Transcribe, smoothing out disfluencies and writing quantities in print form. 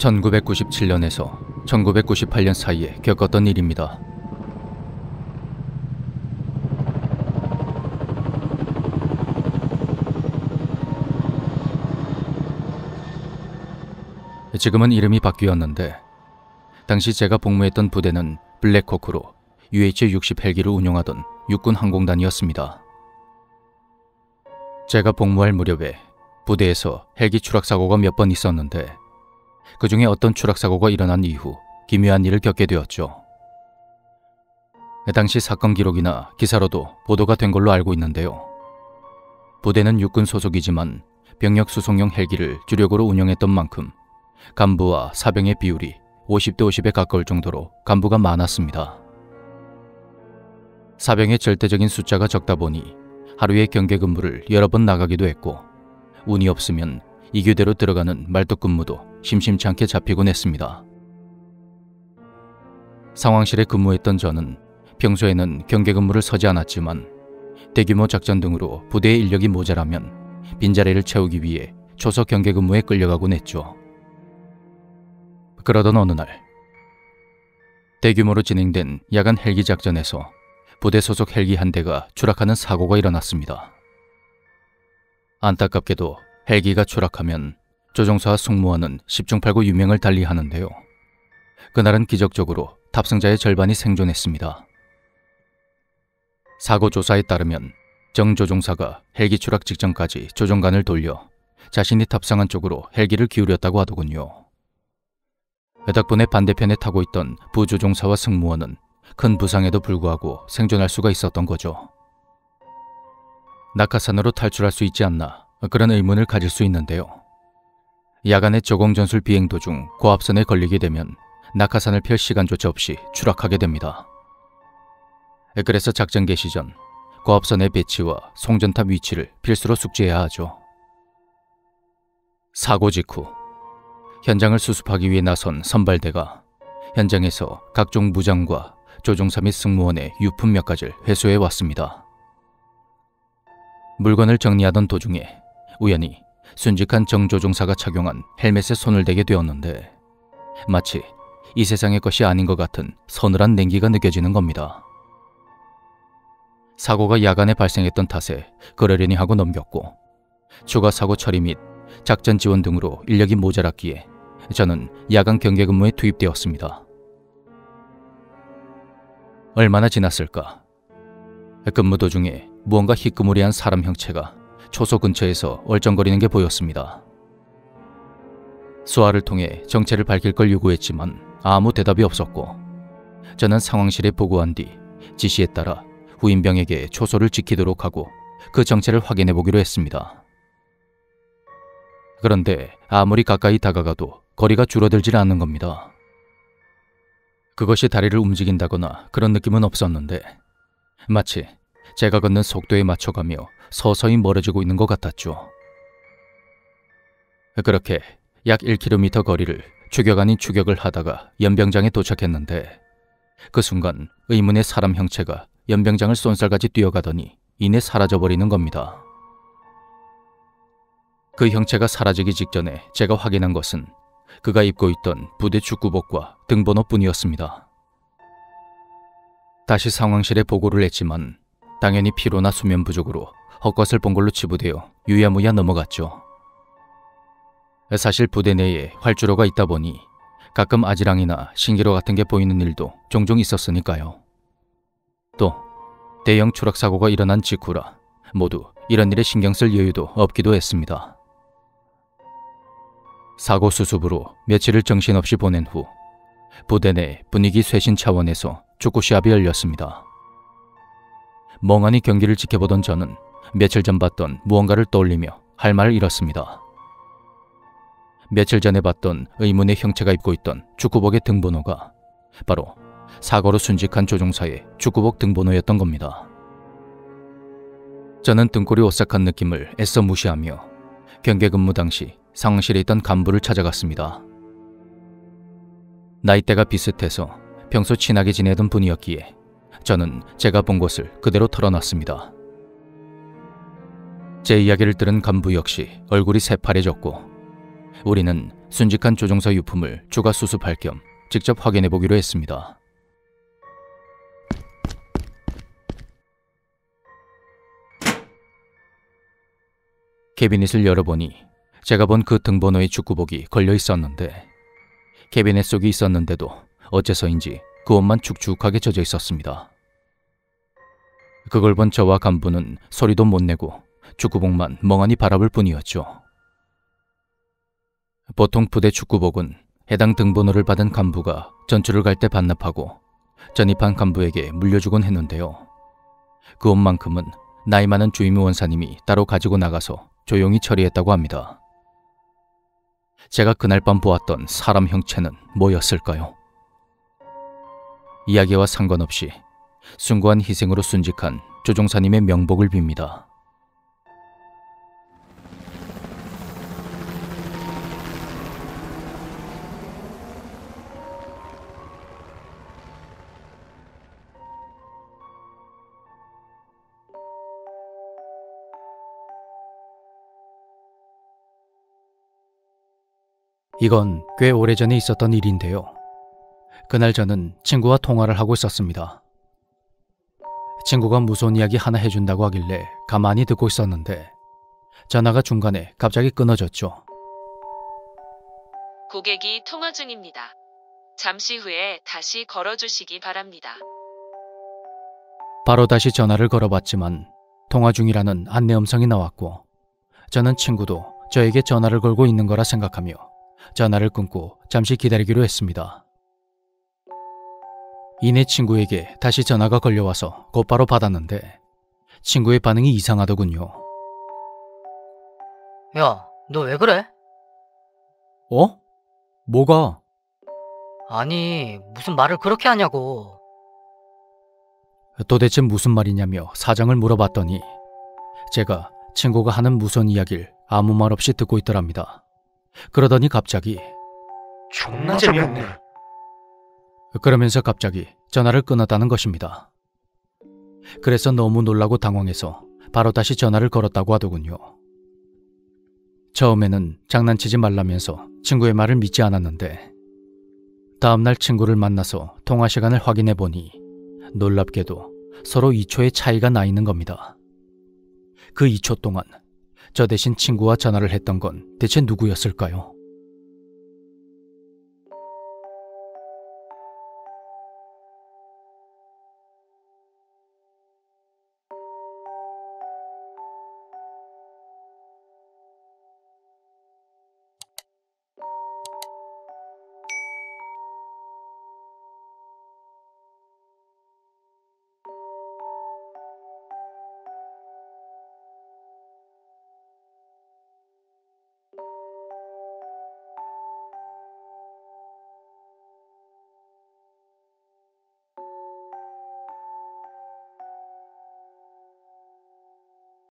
1997년에서 1998년 사이에 겪었던 일입니다. 지금은 이름이 바뀌었는데 당시 제가 복무했던 부대는 블랙호크로 UH-60 헬기를 운용하던 육군 항공단이었습니다. 제가 복무할 무렵에 부대에서 헬기 추락사고가 몇 번 있었는데 그 중에 어떤 추락사고가 일어난 이후 기묘한 일을 겪게 되었죠. 당시 사건 기록이나 기사로도 보도가 된 걸로 알고 있는데요. 부대는 육군 소속이지만 병력 수송용 헬기를 주력으로 운영했던 만큼 간부와 사병의 비율이 50대 50에 가까울 정도로 간부가 많았습니다. 사병의 절대적인 숫자가 적다 보니 하루에 경계 근무를 여러 번 나가기도 했고 운이 없으면 이교대로 들어가는 말뚝 근무도 심심치 않게 잡히곤 했습니다. 상황실에 근무했던 저는 평소에는 경계 근무를 서지 않았지만 대규모 작전 등으로 부대의 인력이 모자라면 빈자리를 채우기 위해 초소 경계 근무에 끌려가곤 했죠. 그러던 어느 날 대규모로 진행된 야간 헬기 작전에서 부대 소속 헬기 한 대가 추락하는 사고가 일어났습니다. 안타깝게도 헬기가 추락하면 조종사와 승무원은 10중팔구 유명을 달리하는데요. 그날은 기적적으로 탑승자의 절반이 생존했습니다. 사고 조사에 따르면 정 조종사가 헬기 추락 직전까지 조종관을 돌려 자신이 탑승한 쪽으로 헬기를 기울였다고 하더군요. 덕분에 반대편에 타고 있던 부조종사와 승무원은 큰 부상에도 불구하고 생존할 수가 있었던 거죠. 낙하산으로 탈출할 수 있지 않나 그런 의문을 가질 수 있는데요. 야간에 조공전술 비행 도중 고압선에 걸리게 되면 낙하산을 펼 시간조차 없이 추락하게 됩니다. 그래서 작전 개시 전 고압선의 배치와 송전탑 위치를 필수로 숙지해야 하죠. 사고 직후 현장을 수습하기 위해 나선 선발대가 현장에서 각종 무장과 조종사 및 승무원의 유품 몇 가지를 회수해 왔습니다. 물건을 정리하던 도중에 우연히 순직한 정 조종사가 착용한 헬멧에 손을 대게 되었는데 마치 이 세상의 것이 아닌 것 같은 서늘한 냉기가 느껴지는 겁니다. 사고가 야간에 발생했던 탓에 그러려니 하고 넘겼고 추가 사고 처리 및 작전 지원 등으로 인력이 모자랐기에 저는 야간 경계 근무에 투입되었습니다. 얼마나 지났을까? 근무 도중에 무언가 희끄무리한 사람 형체가 초소 근처에서 얼쩡거리는 게 보였습니다. 수화를 통해 정체를 밝힐 걸 요구했지만 아무 대답이 없었고 저는 상황실에 보고한 뒤 지시에 따라 후임병에게 초소를 지키도록 하고 그 정체를 확인해 보기로 했습니다. 그런데 아무리 가까이 다가가도 거리가 줄어들질 않는 겁니다. 그것이 다리를 움직인다거나 그런 느낌은 없었는데 마치 제가 걷는 속도에 맞춰가며 서서히 멀어지고 있는 것 같았죠. 그렇게 약 1km 거리를 추격 아닌 추격을 하다가 연병장에 도착했는데 그 순간 의문의 사람 형체가 연병장을 쏜살같이 뛰어가더니 이내 사라져버리는 겁니다. 그 형체가 사라지기 직전에 제가 확인한 것은 그가 입고 있던 부대 축구복과 등번호뿐이었습니다. 다시 상황실에 보고를 했지만 당연히 피로나 수면 부족으로 헛것을 본 걸로 치부되어 유야무야 넘어갔죠. 사실 부대 내에 활주로가 있다 보니 가끔 아지랑이나 신기루 같은 게 보이는 일도 종종 있었으니까요. 또 대형 추락 사고가 일어난 직후라 모두 이런 일에 신경 쓸 여유도 없기도 했습니다. 사고 수습으로 며칠을 정신없이 보낸 후 부대 내 분위기 쇄신 차원에서 축구 시합이 열렸습니다. 멍하니 경기를 지켜보던 저는 며칠 전 봤던 무언가를 떠올리며 할 말을 잃었습니다. 며칠 전에 봤던 의문의 형체가 입고 있던 축구복의 등번호가 바로 사고로 순직한 조종사의 축구복 등번호였던 겁니다. 저는 등골이 오싹한 느낌을 애써 무시하며 경계 근무 당시 상황실에 있던 간부를 찾아갔습니다. 나이대가 비슷해서 평소 친하게 지내던 분이었기에 저는 제가 본 것을 그대로 털어놨습니다. 제 이야기를 들은 간부 역시 얼굴이 새파래졌고 우리는 순직한 조종사 유품을 추가 수습할 겸 직접 확인해 보기로 했습니다. 캐비닛을 열어보니 제가 본 그 등번호의 축구복이 걸려 있었는데 캐비닛 속에 있었는데도 어째서인지 그 옷만 축축하게 젖어 있었습니다. 그걸 본 저와 간부는 소리도 못 내고 축구복만 멍하니 바라볼 뿐이었죠. 보통 부대 축구복은 해당 등번호를 받은 간부가 전투를 갈 때 반납하고 전입한 간부에게 물려주곤 했는데요. 그 옷만큼은 나이 많은 주임의 원사님이 따로 가지고 나가서 조용히 처리했다고 합니다. 제가 그날 밤 보았던 사람 형체는 뭐였을까요? 이야기와 상관없이 숭고한 희생으로 순직한 조종사님의 명복을 빕니다. 이건 꽤 오래전에 있었던 일인데요. 그날 저는 친구와 통화를 하고 있었습니다. 친구가 무서운 이야기 하나 해준다고 하길래 가만히 듣고 있었는데 전화가 중간에 갑자기 끊어졌죠. 고객이 통화 중입니다. 잠시 후에 다시 걸어주시기 바랍니다. 바로 다시 전화를 걸어봤지만 통화 중이라는 안내 음성이 나왔고 저는 친구도 저에게 전화를 걸고 있는 거라 생각하며 전화를 끊고 잠시 기다리기로 했습니다. 이내 친구에게 다시 전화가 걸려와서 곧바로 받았는데 친구의 반응이 이상하더군요. 야, 너 왜 그래? 어? 뭐가? 아니, 무슨 말을 그렇게 하냐고. 도대체 무슨 말이냐며 사정을 물어봤더니 제가 친구가 하는 무서운 이야기를 아무 말 없이 듣고 있더랍니다. 그러더니 갑자기 존나 재미없네. 그러면서 갑자기 전화를 끊었다는 것입니다. 그래서 너무 놀라고 당황해서 바로 다시 전화를 걸었다고 하더군요. 처음에는 장난치지 말라면서 친구의 말을 믿지 않았는데 다음날 친구를 만나서 통화 시간을 확인해 보니 놀랍게도 서로 2초의 차이가 나 있는 겁니다. 그 2초 동안 저 대신 친구와 전화를 했던 건 대체 누구였을까요?